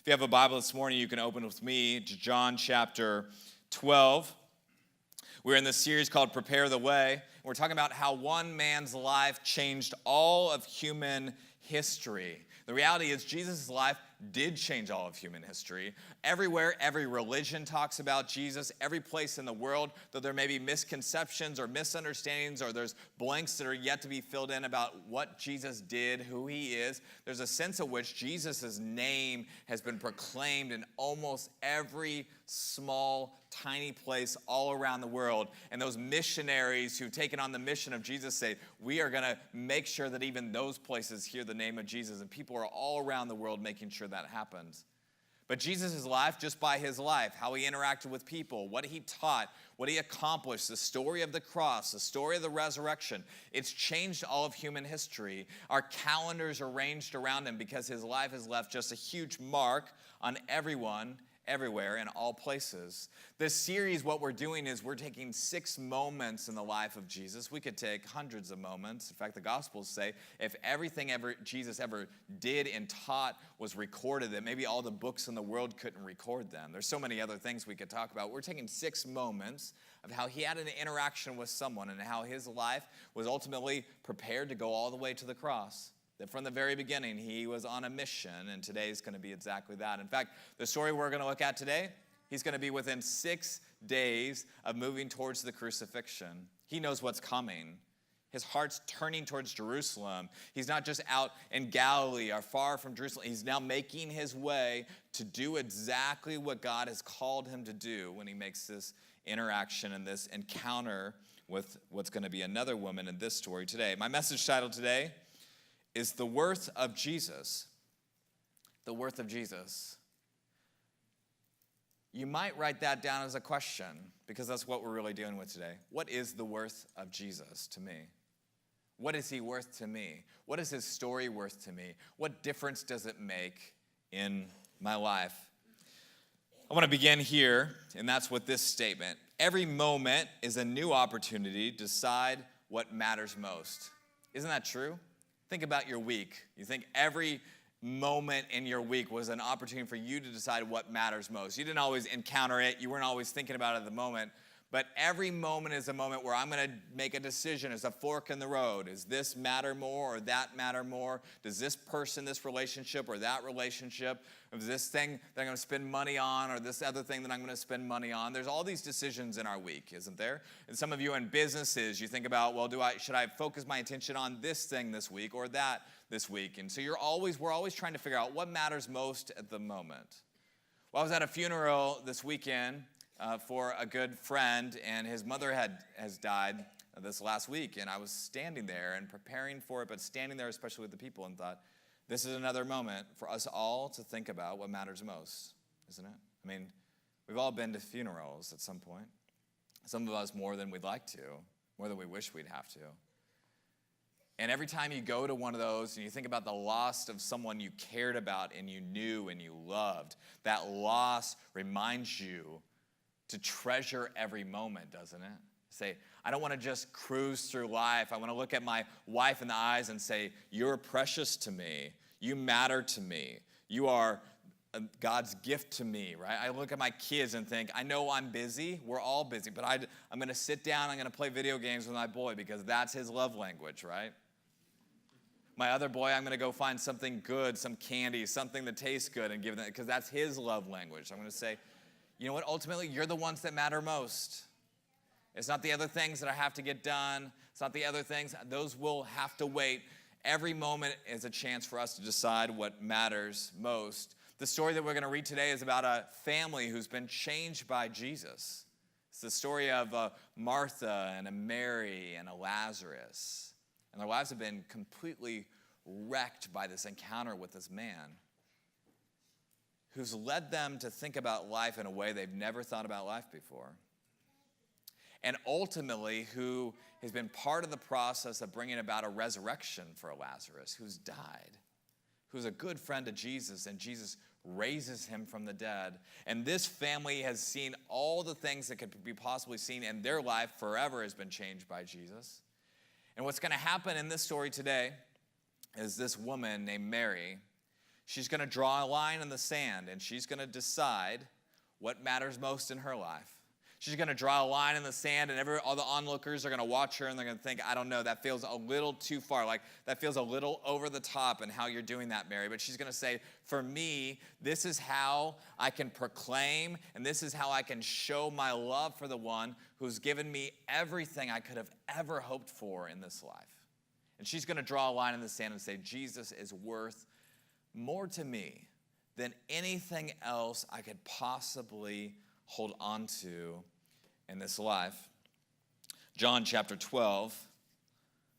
If you have a Bible this morning, you can open with me to John chapter 12. We're in this series called Prepare the Way. We're talking about how one man's life changed all of human history. The reality is Jesus' life did change all of human history. Everywhere, every religion talks about Jesus. Every place in the world, though there may be misconceptions or misunderstandings or there's blanks that are yet to be filled in about what Jesus did, who he is, there's a sense of which Jesus' name has been proclaimed in almost every small, tiny place all around the world. And those missionaries who've taken on the mission of Jesus say, we are going to make sure that even those places hear the name of Jesus. And people are all around the world making sure that happens. But Jesus' life, just by his life, how he interacted with people, what he taught, what he accomplished, the story of the cross, the story of the resurrection, it's changed all of human history. Our calendars are arranged around him because his life has left just a huge mark on everyone, everywhere, in all places. This series, what we're doing is we're taking 6 moments in the life of Jesus. We could take hundreds of moments. In fact, the Gospels say if everything Jesus ever did and taught was recorded, that maybe all the books in the world couldn't record them. There's so many other things we could talk about. We're taking 6 moments of how he had an interaction with someone and how his life was ultimately prepared to go all the way to the cross. That from the very beginning, he was on a mission, and today is going to be exactly that. In fact, the story we're going to look at today, he's going to be within 6 days of moving towards the crucifixion. He knows what's coming. His heart's turning towards Jerusalem. He's not just out in Galilee or far from Jerusalem. He's now making his way to do exactly what God has called him to do when he makes this interaction and this encounter with what's going to be another woman in this story today. My message title today is the worth of Jesus. The worth of Jesus. You might write that down as a question because that's what we're really dealing with today. What is the worth of Jesus to me? What is he worth to me? What is his story worth to me? What difference does it make in my life? I want to begin here, and that's with this statement. Every moment is a new opportunity to decide what matters most. Isn't that true? Think about your week. You think every moment in your week was an opportunity for you to decide what matters most. You didn't always encounter it. You weren't always thinking about it at the moment. But every moment is a moment where I'm going to make a decision. It's a fork in the road. Does this matter more or that matter more? Does this person, this relationship or that relationship, is this thing that I'm going to spend money on or this other thing that I'm going to spend money on? There's all these decisions in our week, isn't there? And some of you in businesses, you think about, well, should I focus my attention on this thing this week or that this week? And so we're always trying to figure out what matters most at the moment. Well, I was at a funeral this weekend for a good friend, and his mother has died this last week, and I was standing there and preparing for it, but standing there especially with the people and thought, this is another moment for us all to think about what matters most, isn't it? I mean, we've all been to funerals at some point. Some of us more than we'd like to, more than we wish we'd have to. And every time you go to one of those and you think about the loss of someone you cared about and you knew and you loved, that loss reminds you to treasure every moment, doesn't it? Say, I don't want to just cruise through life. I want to look at my wife in the eyes and say, you're precious to me. You matter to me. You are God's gift to me, right? I look at my kids and think, I know I'm busy. We're all busy. But I'm going to sit down. I'm going to play video games with my boy because that's his love language, right? My other boy, I'm going to go find something good, some candy, something that tastes good and give them because that's his love language. I'm going to say, you know what? Ultimately, you're the ones that matter most. It's not the other things that I have to get done. It's not the other things. Those will have to wait. Every moment is a chance for us to decide what matters most. The story that we're going to read today is about a family who's been changed by Jesus. It's the story of Martha and a Mary and a Lazarus. And their lives have been completely wrecked by this encounter with this man who's led them to think about life in a way they've never thought about life before. And ultimately, who has been part of the process of bringing about a resurrection for Lazarus, who's died, who's a good friend of Jesus, and Jesus raises him from the dead. And this family has seen all the things that could be possibly seen, and their life forever has been changed by Jesus. And what's going to happen in this story today is this woman named Mary, She's going to draw a line in the sand, and she's going to decide what matters most in her life. She's going to draw a line in the sand, and all the onlookers are going to watch her, and they're going to think, I don't know, that feels a little too far. Like, that feels a little over the top in how you're doing that, Mary. But she's going to say, for me, this is how I can proclaim, and this is how I can show my love for the one who's given me everything I could have ever hoped for in this life. And she's going to draw a line in the sand and say, Jesus is worth more to me than anything else I could possibly hold on to in this life. John chapter 12,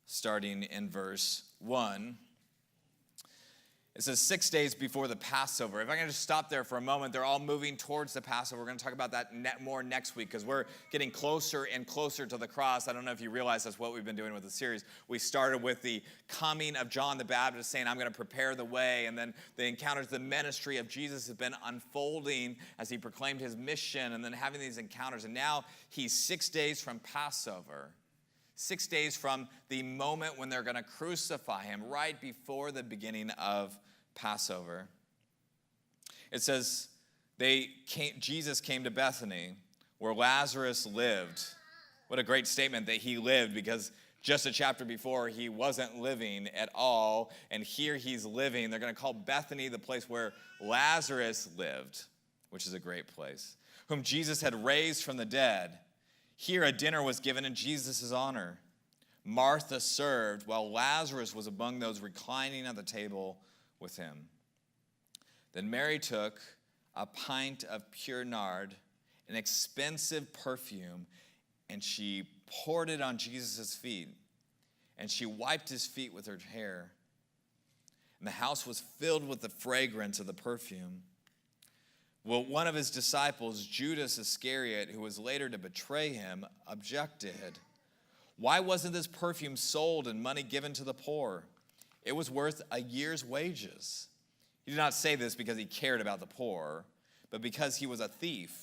starting in verse 1. It says 6 days before the Passover. If I can just stop there for a moment, they're all moving towards the Passover. We're going to talk about that more next week because we're getting closer and closer to the cross. I don't know if you realize that's what we've been doing with the series. We started with the coming of John the Baptist saying, I'm going to prepare the way. And then the encounters, the ministry of Jesus has been unfolding as he proclaimed his mission and then having these encounters. And now he's 6 days from Passover. 6 days from the moment when they're going to crucify him, right before the beginning of Passover. It says, Jesus came to Bethany, where Lazarus lived. What a great statement that he lived, because just a chapter before, he wasn't living at all, and here he's living. They're going to call Bethany the place where Lazarus lived, which is a great place, whom Jesus had raised from the dead. Here a dinner was given in Jesus' honor. Martha served, while Lazarus was among those reclining at the table with him. Then Mary took a pint of pure nard, an expensive perfume, and she poured it on Jesus' feet. And she wiped his feet with her hair. And the house was filled with the fragrance of the perfume. Well, one of his disciples, Judas Iscariot, who was later to betray him, objected. Why wasn't this perfume sold and money given to the poor? It was worth a year's wages. He did not say this because he cared about the poor, but because he was a thief.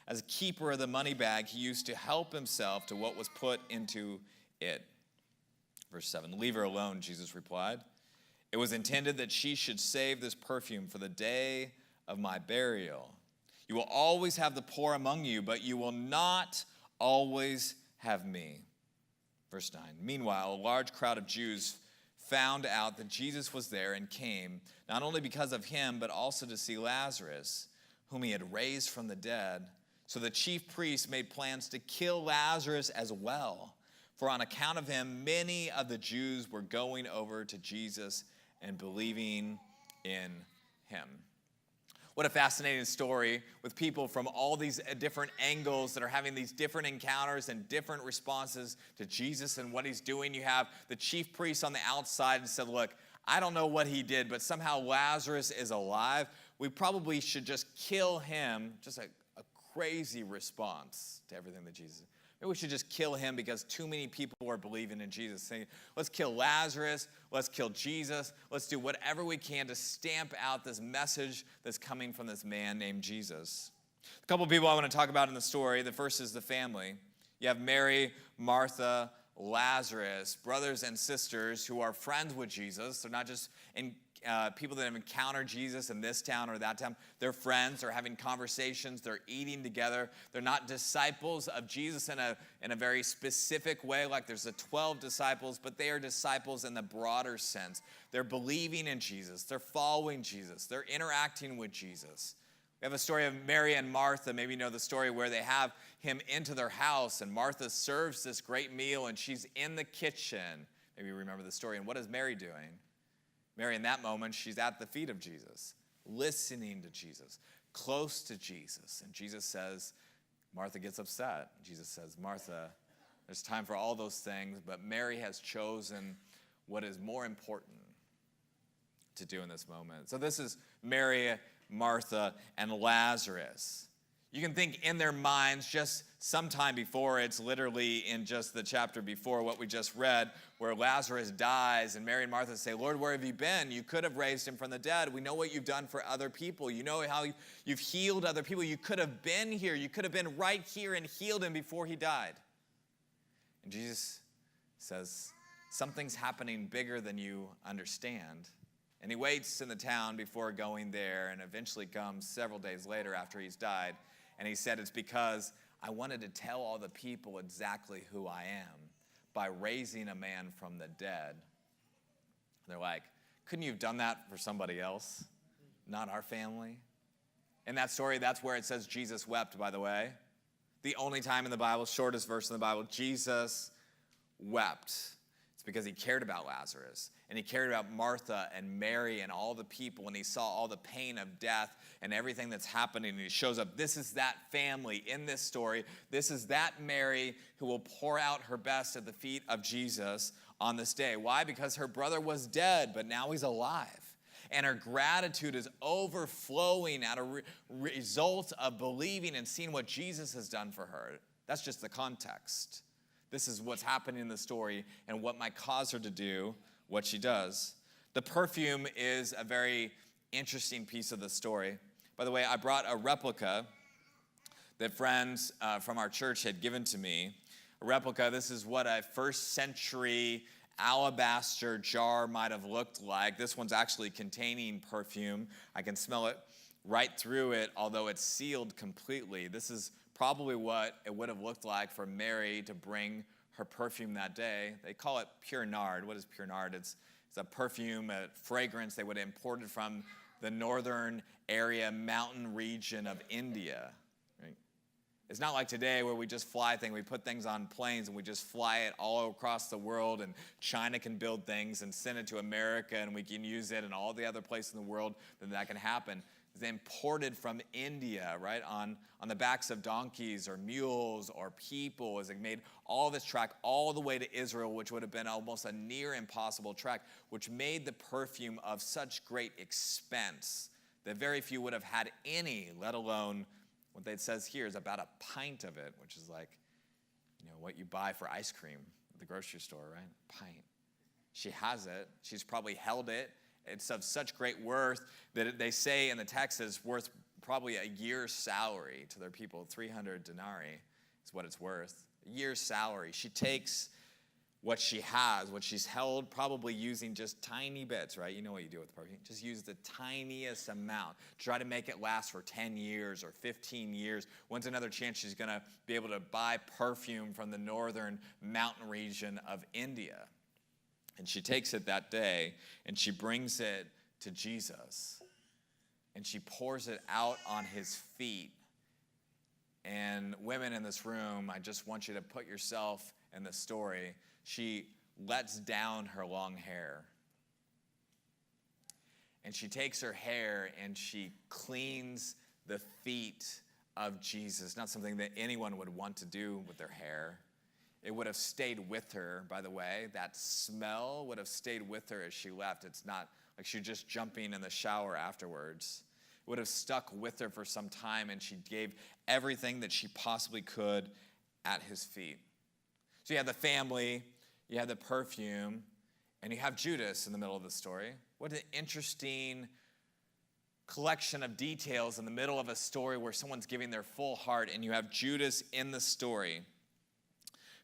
As a keeper of the money bag, he used to help himself to what was put into it. Verse 7, leave her alone, Jesus replied. It was intended that she should save this perfume for the day of my burial. You will always have the poor among you, but you will not always have me. Verse 9, meanwhile, a large crowd of Jews found out that Jesus was there and came, not only because of him, but also to see Lazarus, whom he had raised from the dead. So the chief priests made plans to kill Lazarus as well, for on account of him, many of the Jews were going over to Jesus and believing in him. What a fascinating story with people from all these different angles that are having these different encounters and different responses to Jesus and what he's doing. You have the chief priests on the outside and said, look, I don't know what he did, but somehow Lazarus is alive. We probably should just kill him. Just a crazy response to everything that Jesus did. Maybe we should just kill him because too many people are believing in Jesus, saying, let's kill Lazarus, let's kill Jesus, let's do whatever we can to stamp out this message that's coming from this man named Jesus. A couple people I want to talk about in the story. The first is the family. You have Mary, Martha, Lazarus, brothers and sisters who are friends with Jesus. They're not just people that have encountered Jesus in this town or that town. They're friends. They're having conversations. They're eating together. They're not disciples of Jesus in a very specific way, like there's the 12 disciples, but they are disciples in the broader sense. They're believing in Jesus. They're following Jesus. They're interacting with Jesus. We have a story of Mary and Martha. Maybe you know the story where they have him into their house, and Martha serves this great meal, and she's in the kitchen. Maybe you remember the story. And what is Mary doing? Mary, in that moment, she's at the feet of Jesus, listening to Jesus, close to Jesus. And Jesus says, Martha gets upset. Jesus says, Martha, there's time for all those things, but Mary has chosen what is more important to do in this moment. So this is Mary, Martha, and Lazarus. You can think in their minds just sometime before, it's literally in just the chapter before what we just read, where Lazarus dies, and Mary and Martha say, Lord, where have you been? You could have raised him from the dead. We know what you've done for other people. You know how you've healed other people. You could have been here. You could have been right here and healed him before he died. And Jesus says, something's happening bigger than you understand. And he waits in the town before going there and eventually comes several days later after he's died. And he said, it's because I wanted to tell all the people exactly who I am by raising a man from the dead. They're like, couldn't you have done that for somebody else? Not our family? In that story, that's where it says Jesus wept, by the way. The only time in the Bible, shortest verse in the Bible, Jesus wept. It's because he cared about Lazarus, and he cared about Martha and Mary and all the people, and he saw all the pain of death and everything that's happening, and he shows up. This is that family in this story. This is that Mary who will pour out her best at the feet of Jesus on this day. Why? Because her brother was dead, but now he's alive. And her gratitude is overflowing out of result of believing and seeing what Jesus has done for her. That's just the context. This is what's happening in the story and what might cause her to do what she does. The perfume is a very interesting piece of the story. By the way, I brought a replica that friends from our church had given to me. A replica, this is what a first century alabaster jar might have looked like. This one's actually containing perfume. I can smell it right through it, although it's sealed completely. This is probably what it would have looked like for Mary to bring her perfume that day. They call it pure nard. What is pure nard? It's a perfume, a fragrance they would have imported from the northern area, mountain region of India. It's not like today where we just fly things. We put things on planes and we just fly it all across the world, and China can build things and send it to America and we can use it, and all the other places in the world that can happen. It's imported from India, right, on the backs of donkeys or mules or people, as it made all this trek all the way to Israel, which would have been almost a near impossible trek, which made the perfume of such great expense that very few would have had any, let alone what it says here is about a pint of it, which is like, what you buy for ice cream at the grocery store, right? A pint. She has it. She's probably held it. It's of such great worth that they say in the text it's worth probably a year's salary to their people. 300 denarii is what it's worth. A year's salary. She takes what she has, what she's held, probably using just tiny bits, right? You know what you do with perfume. Just use the tiniest amount. Try to make it last for 10 years or 15 years. When's another chance she's going to be able to buy perfume from the northern mountain region of India? And she takes it that day, and she brings it to Jesus. And she pours it out on his feet. And women in this room, I just want you to put yourself in the story. She lets down her long hair. And she takes her hair and she cleans the feet of Jesus. Not something that anyone would want to do with their hair. It would have stayed with her, by the way. That smell would have stayed with her as she left. It's not like she's just jumping in the shower afterwards. It would have stuck with her for some time, and she gave everything that she possibly could at his feet. So you have the family, you have the perfume, and you have Judas in the middle of the story. What an interesting collection of details in the middle of a story where someone's giving their full heart, and you have Judas in the story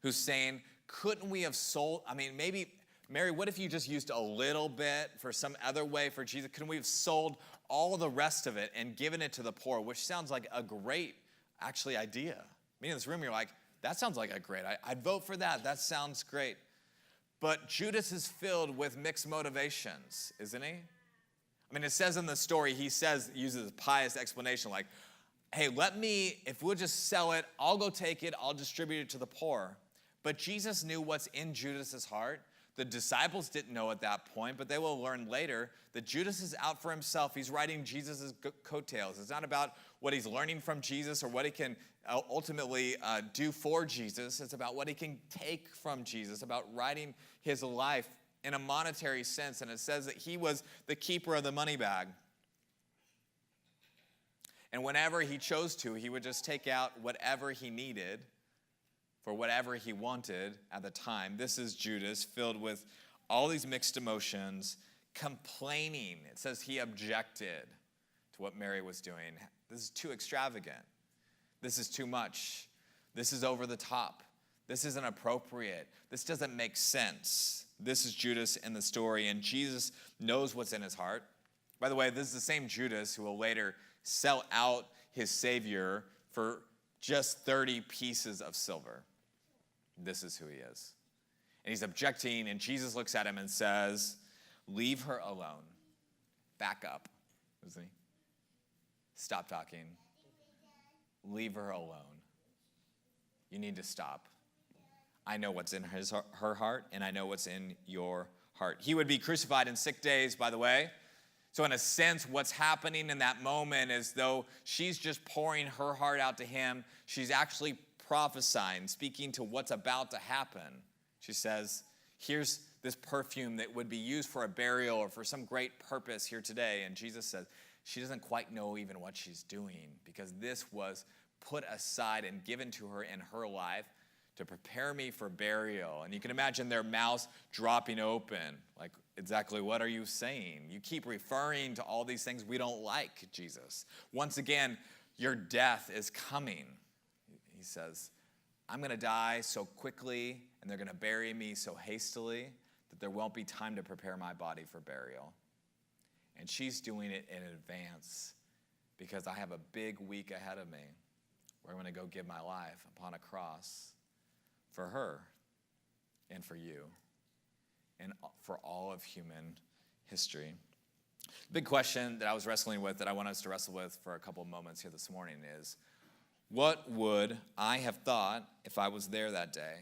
who's saying, couldn't we have sold, maybe, Mary, what if you just used a little bit for some other way for Jesus? Couldn't we have sold all the rest of it and given it to the poor? Which sounds like a great, idea. In this room, you're like, that sounds like a great, I'd vote for that. That sounds great. But Judas is filled with mixed motivations, isn't he? It says in the story, uses a pious explanation like, hey, if we'll just sell it, I'll go take it, I'll distribute it to the poor. But Jesus knew what's in Judas's heart. The disciples didn't know at that point, but they will learn later that Judas is out for himself. He's riding Jesus' coattails. It's not about what he's learning from Jesus or what he can ultimately do for Jesus. It's about what he can take from Jesus, about riding his life in a monetary sense. And it says that he was the keeper of the money bag. And whenever he chose to, he would just take out whatever he needed for whatever he wanted at the time. This is Judas, filled with all these mixed emotions, complaining. It says he objected to what Mary was doing. This is too extravagant. This is too much. This is over the top. This isn't appropriate. This doesn't make sense. This is Judas in the story, and Jesus knows what's in his heart. By the way, this is the same Judas who will later sell out his Savior for just 30 pieces of silver. This is who he is. And he's objecting, and Jesus looks at him and says, leave her alone. Back up, isn't he? Stop talking. Leave her alone. You need to stop. I know what's in her heart, and I know what's in your heart. He would be crucified in 6 days, by the way. So in a sense, what's happening in that moment is though she's just pouring her heart out to him, she's actually prophesying, speaking to what's about to happen. She says, here's this perfume that would be used for a burial or for some great purpose here today. And Jesus says, she doesn't quite know even what she's doing because this was put aside and given to her in her life to prepare me for burial. And you can imagine their mouths dropping open. Like, exactly what are you saying? You keep referring to all these things we don't like, Jesus. Once again, your death is coming. He says, I'm going to die so quickly and they're going to bury me so hastily that there won't be time to prepare my body for burial. And she's doing it in advance because I have a big week ahead of me where I'm going to go give my life upon a cross for her and for you and for all of human history. The big question that I was wrestling with, that I want us to wrestle with for a couple of moments here this morning is, what would I have thought if I was there that day?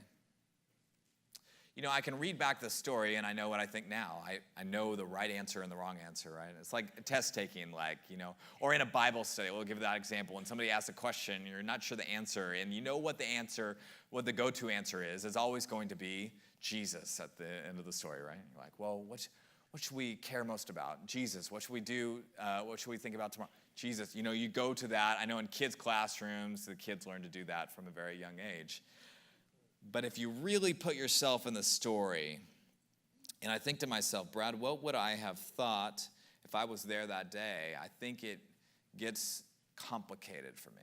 You know, I can read back the story and I know what I think now. I know the right answer and the wrong answer, right? It's like test taking, like, you know, or in a Bible study. We'll give that example. When somebody asks a question, you're not sure the answer, and you know what the answer, what the go-to answer is. It's always going to be Jesus at the end of the story, right? You're like, well, what should we care most about? Jesus. What should we do? What should we think about tomorrow? Jesus. You know, you go to that. I know in kids' classrooms, the kids learn to do that from a very young age. But if you really put yourself in the story, and I think to myself, Brad, what would I have thought if I was there that day? I think it gets complicated for me.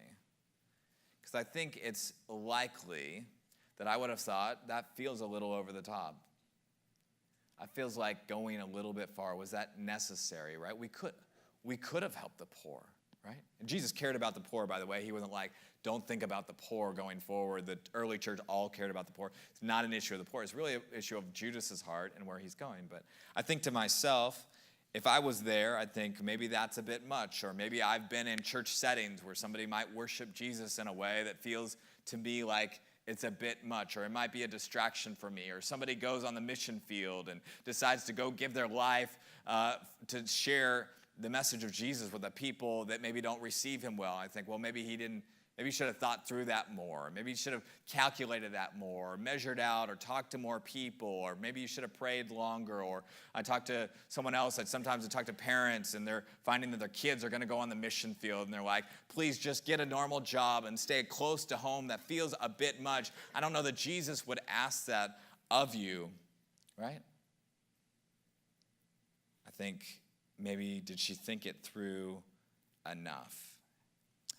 Because I think it's likely that I would have thought that feels a little over the top. It feels like going a little bit far. Was that necessary, right? We could have helped the poor, right? And Jesus cared about the poor, by the way. He wasn't like, don't think about the poor going forward. The early church all cared about the poor. It's not an issue of the poor. It's really an issue of Judas's heart and where he's going. But I think to myself, if I was there, I think maybe that's a bit much. Or maybe I've been in church settings where somebody might worship Jesus in a way that feels to me like it's a bit much, or it might be a distraction for me, or somebody goes on the mission field and decides to go give their life to share the message of Jesus with the people that maybe don't receive him well. I think, well, maybe he should have thought through that more. Maybe he should have calculated that more, or measured out, or talked to more people, or maybe you should have prayed longer. Or I talked to someone else. Sometimes I talk to parents, and they're finding that their kids are going to go on the mission field, and they're like, please just get a normal job and stay close to home. That feels a bit much. I don't know that Jesus would ask that of you, right? I think maybe did she think it through enough?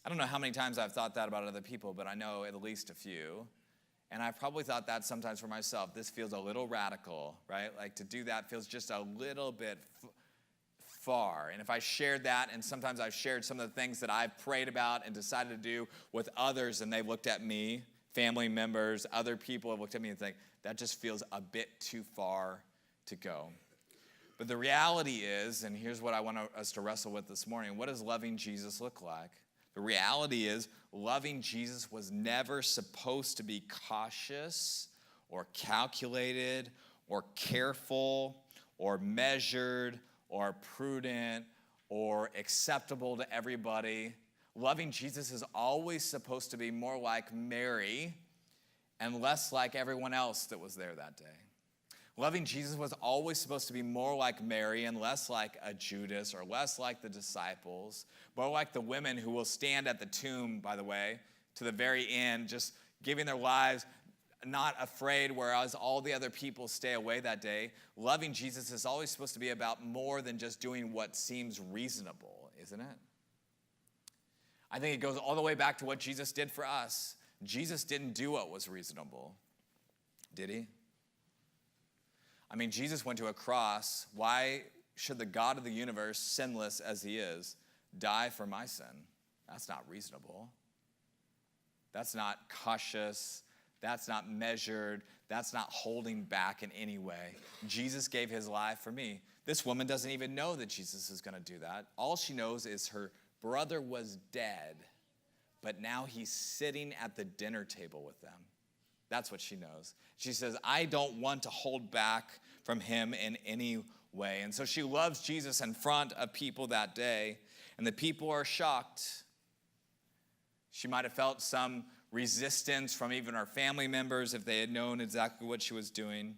I don't know how many times I've thought that about other people, but I know at least a few. And I've probably thought that sometimes for myself. This feels a little radical, right? Like to do that feels just a little bit far. And if I shared that, and sometimes I've shared some of the things that I've prayed about and decided to do with others, and they've looked at me, family members, other people have looked at me and think, that just feels a bit too far to go. But the reality is, and here's what I want us to wrestle with this morning, what does loving Jesus look like? The reality is, loving Jesus was never supposed to be cautious or calculated or careful or measured or prudent or acceptable to everybody. Loving Jesus is always supposed to be more like Mary and less like everyone else that was there that day. Loving Jesus was always supposed to be more like Mary and less like a Judas or less like the disciples, more like the women who will stand at the tomb, by the way, to the very end, just giving their lives, not afraid, whereas all the other people stay away that day. Loving Jesus is always supposed to be about more than just doing what seems reasonable, isn't it? I think it goes all the way back to what Jesus did for us. Jesus didn't do what was reasonable, did he? I mean, Jesus went to a cross. Why should the God of the universe, sinless as he is, die for my sin? That's not reasonable. That's not cautious. That's not measured. That's not holding back in any way. Jesus gave his life for me. This woman doesn't even know that Jesus is going to do that. All she knows is her brother was dead, but now he's sitting at the dinner table with them. That's what she knows. She says, I don't want to hold back from him in any way. And so she loves Jesus in front of people that day, and the people are shocked. She might have felt some resistance from even her family members if they had known exactly what she was doing.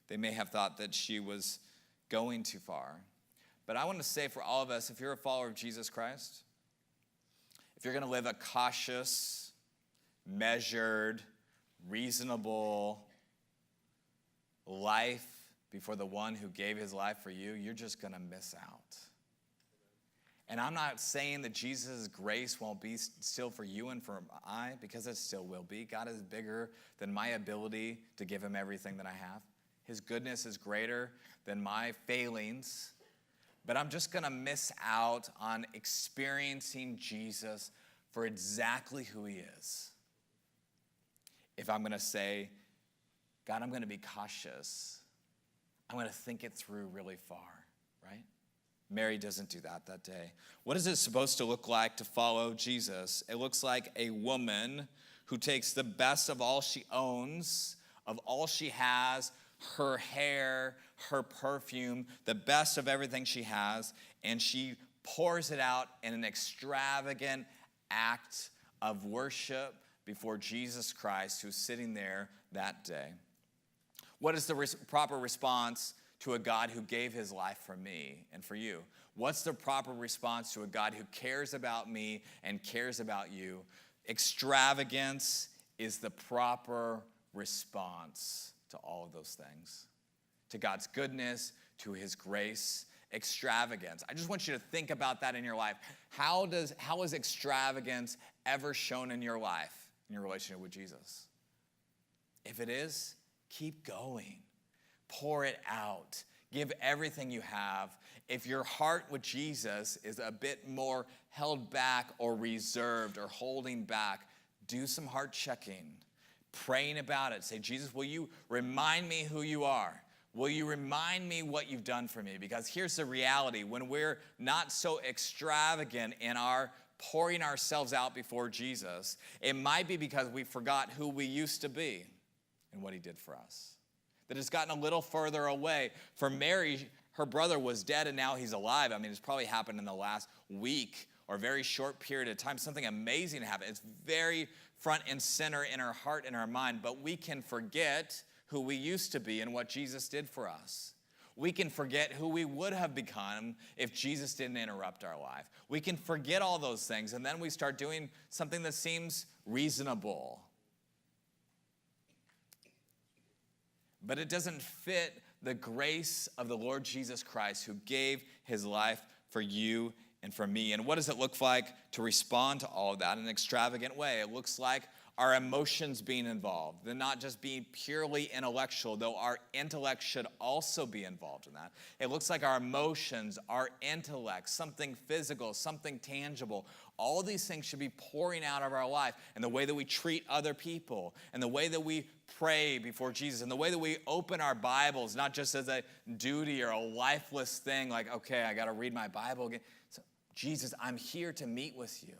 They may have thought that she was going too far. But I want to say for all of us, if you're a follower of Jesus Christ, if you're going to live a cautious, measured, reasonable life before the one who gave his life for you, you're just going to miss out. And I'm not saying that Jesus' grace won't be still for you and for I, because it still will be. God is bigger than my ability to give him everything that I have. His goodness is greater than my failings. But I'm just going to miss out on experiencing Jesus for exactly who he is. If I'm going to say, God, I'm going to be cautious. I'm going to think it through really far, right? Mary doesn't do that day. What is it supposed to look like to follow Jesus? It looks like a woman who takes the best of all she owns, of all she has, her hair, her perfume, the best of everything she has, and she pours it out in an extravagant act of worship before Jesus Christ, who's sitting there that day. What is the proper response to a God who gave his life for me and for you? What's the proper response to a God who cares about me and cares about you? Extravagance is the proper response to all of those things. To God's goodness, to his grace, extravagance. I just want you to think about that in your life. How is extravagance ever shown in your life, in your relationship with Jesus? If it is, keep going. Pour it out. Give everything you have. If your heart with Jesus is a bit more held back or reserved or holding back, do some heart checking. Praying about it. Say, Jesus, will you remind me who you are? Will you remind me what you've done for me? Because here's the reality. When we're not so extravagant in our pouring ourselves out before Jesus, it might be because we forgot who we used to be and what he did for us. That it's gotten a little further away. For Mary, her brother was dead and now he's alive. I mean, it's probably happened in the last week or a very short period of time. Something amazing happened. It's very front and center in our heart and our mind, but we can forget who we used to be and what Jesus did for us. We can forget who we would have become if Jesus didn't interrupt our life. We can forget all those things, and then we start doing something that seems reasonable. But it doesn't fit the grace of the Lord Jesus Christ, who gave his life for you and for me. And what does it look like to respond to all of that in an extravagant way? It looks like our emotions being involved. They're not just being purely intellectual, though our intellect should also be involved in that. It looks like our emotions, our intellect, something physical, something tangible. All these things should be pouring out of our life, and the way that we treat other people, and the way that we pray before Jesus, and the way that we open our Bibles, not just as a duty or a lifeless thing, like, okay, I got to read my Bible again. So, Jesus, I'm here to meet with you.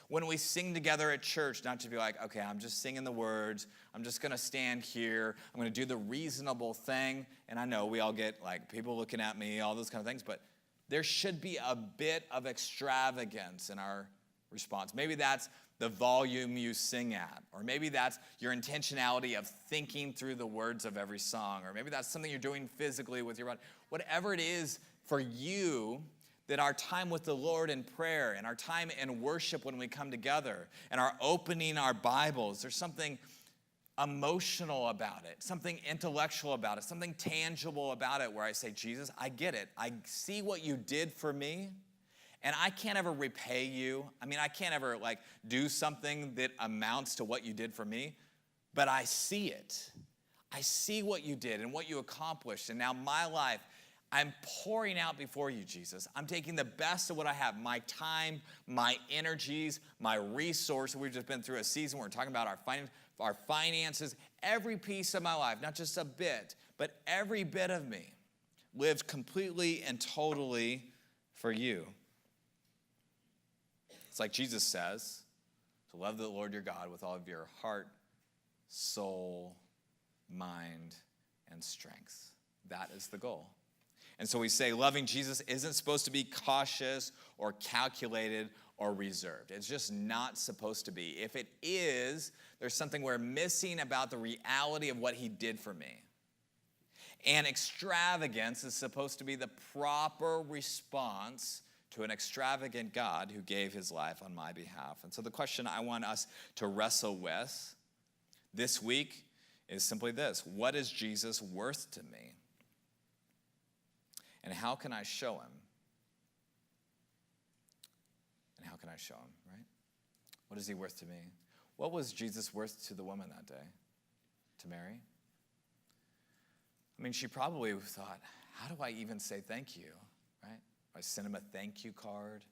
When we sing together at church, not to be like, okay, I'm just singing the words. I'm just going to stand here. I'm going to do the reasonable thing. And I know we all get like people looking at me, all those kind of things. But there should be a bit of extravagance in our response. Maybe that's the volume you sing at. Or maybe that's your intentionality of thinking through the words of every song. Or maybe that's something you're doing physically with your body. Whatever it is for you, that our time with the Lord in prayer and our time in worship when we come together and our opening our Bibles, there's something emotional about it, something intellectual about it, something tangible about it where I say, Jesus, I get it. I see what you did for me, and I can't ever repay you. I mean, I can't ever like do something that amounts to what you did for me, but I see it. I see what you did and what you accomplished, and now my life, I'm pouring out before you, Jesus. I'm taking the best of what I have, my time, my energies, my resources. We've just been through a season where we're talking about our finances, every piece of my life, not just a bit, but every bit of me lived completely and totally for you. It's like Jesus says, to love the Lord your God with all of your heart, soul, mind, and strength. That is the goal. And so we say loving Jesus isn't supposed to be cautious or calculated or reserved. It's just not supposed to be. If it is, there's something we're missing about the reality of what he did for me. And extravagance is supposed to be the proper response to an extravagant God who gave his life on my behalf. And so the question I want us to wrestle with this week is simply this: what is Jesus worth to me? And how can I show him? And how can I show him, right? What is he worth to me? What was Jesus worth to the woman that day? To Mary? I mean, she probably thought, how do I even say thank you, right? I send him a thank you card.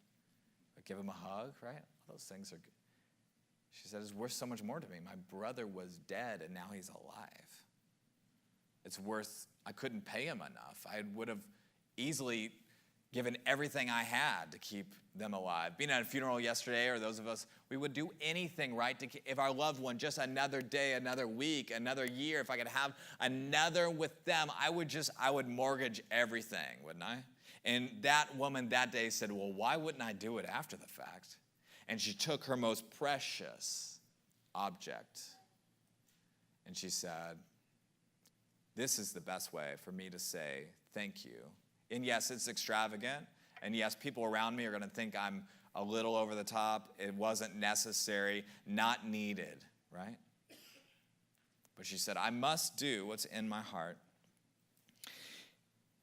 I give him a hug, right? All those things are good. She said, it's worth so much more to me. My brother was dead, and now he's alive. It's worth, I couldn't pay him enough. I would have easily given everything I had to keep them alive. Being at a funeral yesterday, or those of us, we would do anything, right? If our loved one, just another day, another week, another year, if I could have another with them, I would mortgage everything, wouldn't I? And that woman that day said, well, why wouldn't I do it after the fact? And she took her most precious object, and she said, this is the best way for me to say thank you. And yes, it's extravagant. And yes, people around me are going to think I'm a little over the top. It wasn't necessary, not needed, right? But she said, I must do what's in my heart.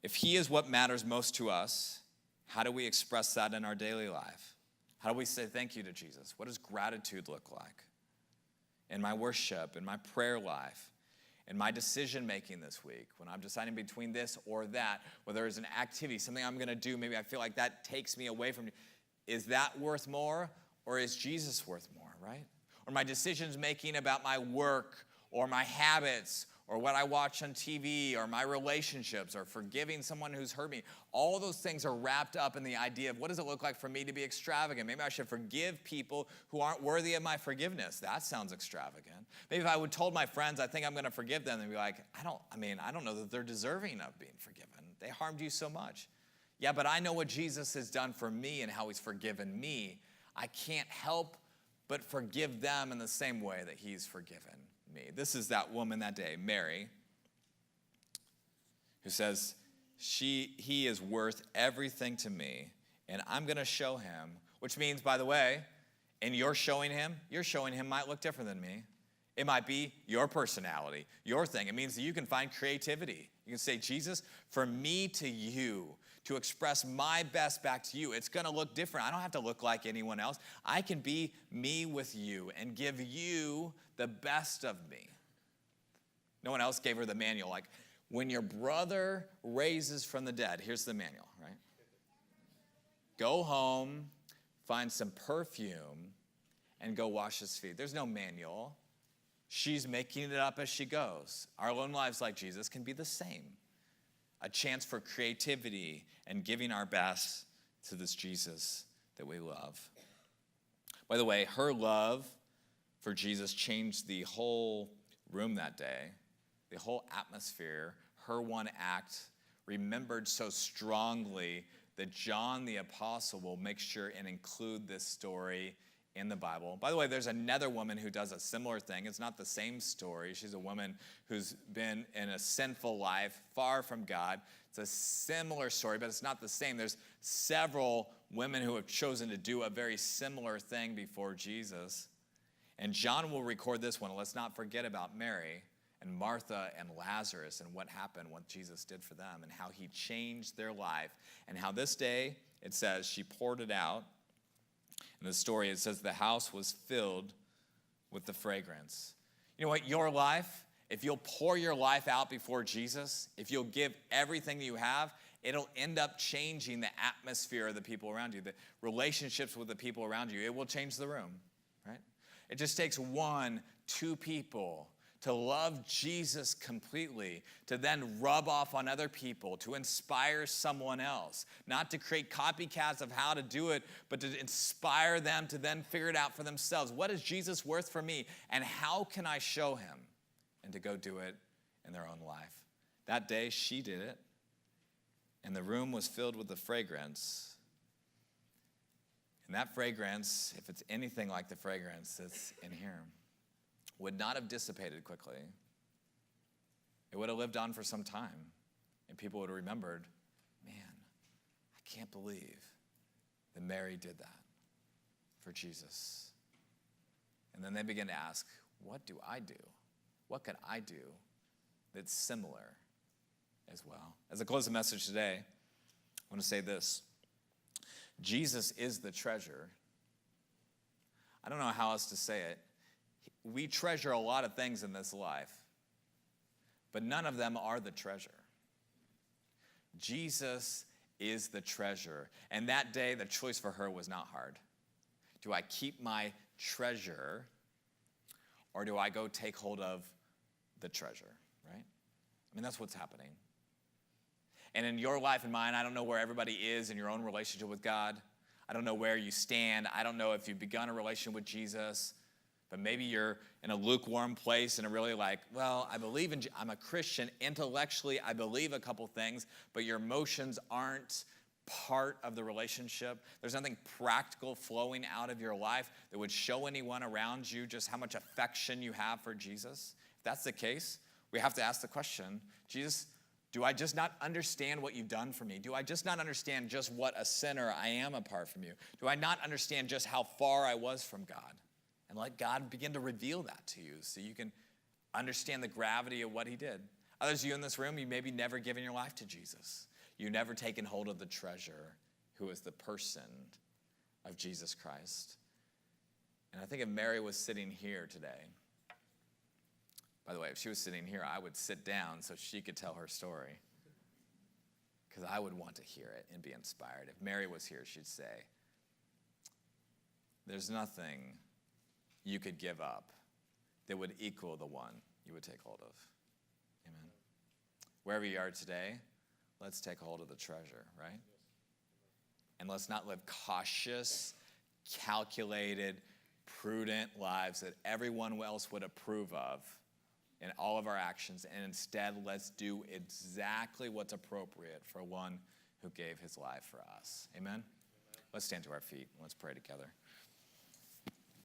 If he is what matters most to us, how do we express that in our daily life? How do we say thank you to Jesus? What does gratitude look like? In my worship, in my prayer life, in my decision-making this week, when I'm deciding between this or that, whether it's an activity, something I'm going to do, maybe I feel like that takes me away from you. Is that worth more, or is Jesus worth more, right? Or my decisions making about my work or my habits or what I watch on TV or my relationships or forgiving someone who's hurt me. All those things are wrapped up in the idea of what does it look like for me to be extravagant? Maybe I should forgive people who aren't worthy of my forgiveness. That sounds extravagant. Maybe if I would told my friends I think I'm going to forgive them, they'd be like, I don't know that they're deserving of being forgiven. They harmed you so much. Yeah, but I know what Jesus has done for me and how he's forgiven me. I can't help but forgive them in the same way that he's forgiven me. This is that woman that day, Mary, who says, he is worth everything to me, and I'm going to show him, which means, by the way, and you're showing him might look different than me. It might be your personality, your thing. It means that you can find creativity. You can say, Jesus, for me to you, to express my best back to you, it's going to look different. I don't have to look like anyone else. I can be me with you and give you the best of me. No one else gave her the manual. Like, when your brother raises from the dead, here's the manual, right? Go home, find some perfume, and go wash his feet. There's no manual. She's making it up as she goes. Our own lives, like Jesus, can be the same. A chance for creativity and giving our best to this Jesus that we love. By the way, her love for Jesus changed the whole room that day, the whole atmosphere. Her one act remembered so strongly that John the Apostle will make sure and include this story in the Bible. By the way, there's another woman who does a similar thing. It's not the same story. She's a woman who's been in a sinful life, far from God. It's a similar story, but it's not the same. There's several women who have chosen to do a very similar thing before Jesus. And John will record this one. Let's not forget about Mary and Martha and Lazarus and what happened, what Jesus did for them, and how he changed their life, and how this day, it says, she poured it out. In the story, it says the house was filled with the fragrance. You know what? Your life If you'll pour your life out before Jesus, if you'll give everything that you have, it'll end up changing the atmosphere of the people around you, the relationships with the people around you. It will change the room, right? It just takes 1, 2 people to love Jesus completely, to then rub off on other people, to inspire someone else, not to create copycats of how to do it, but to inspire them to then figure it out for themselves. What is Jesus worth for me, and how can I show him? And to go do it in their own life. That day, she did it, and the room was filled with the fragrance. And that fragrance, if it's anything like the fragrance that's in here, would not have dissipated quickly. It would have lived on for some time, and people would have remembered, man, I can't believe that Mary did that for Jesus. And then they begin to ask, what do I do? What can I do that's similar as well? As I close the message today, I want to say this. Jesus is the treasure. I don't know how else to say it. We treasure a lot of things in this life, but none of them are the treasure. Jesus is the treasure. And that day, the choice for her was not hard. Do I keep my treasure, or do I go take hold of the treasure, right? I mean, that's what's happening. And in your life and mine, I don't know where everybody is in your own relationship with God. I don't know where you stand. I don't know if you've begun a relationship with Jesus, but maybe you're in a lukewarm place and are really like, well, I'm a Christian. Intellectually, I believe a couple things, but your emotions aren't part of the relationship. There's nothing practical flowing out of your life that would show anyone around you just how much affection you have for Jesus. If that's the case, we have to ask the question, Jesus, do I just not understand what you've done for me? Do I just not understand just what a sinner I am apart from you? Do I not understand just how far I was from God? And let God begin to reveal that to you so you can understand the gravity of what he did. Others of you in this room, you maybe never given your life to Jesus. You've never taken hold of the treasure, who is the person of Jesus Christ. And I think if Mary was sitting here today, by the way, if she was sitting here, I would sit down so she could tell her story, because I would want to hear it and be inspired. If Mary was here, she'd say, there's nothing you could give up that would equal the one you would take hold of. Amen. Wherever you are today, let's take hold of the treasure, right? And let's not live cautious, calculated, prudent lives that everyone else would approve of in all of our actions. And instead, let's do exactly what's appropriate for one who gave his life for us. Amen? Let's stand to our feet and let's pray together.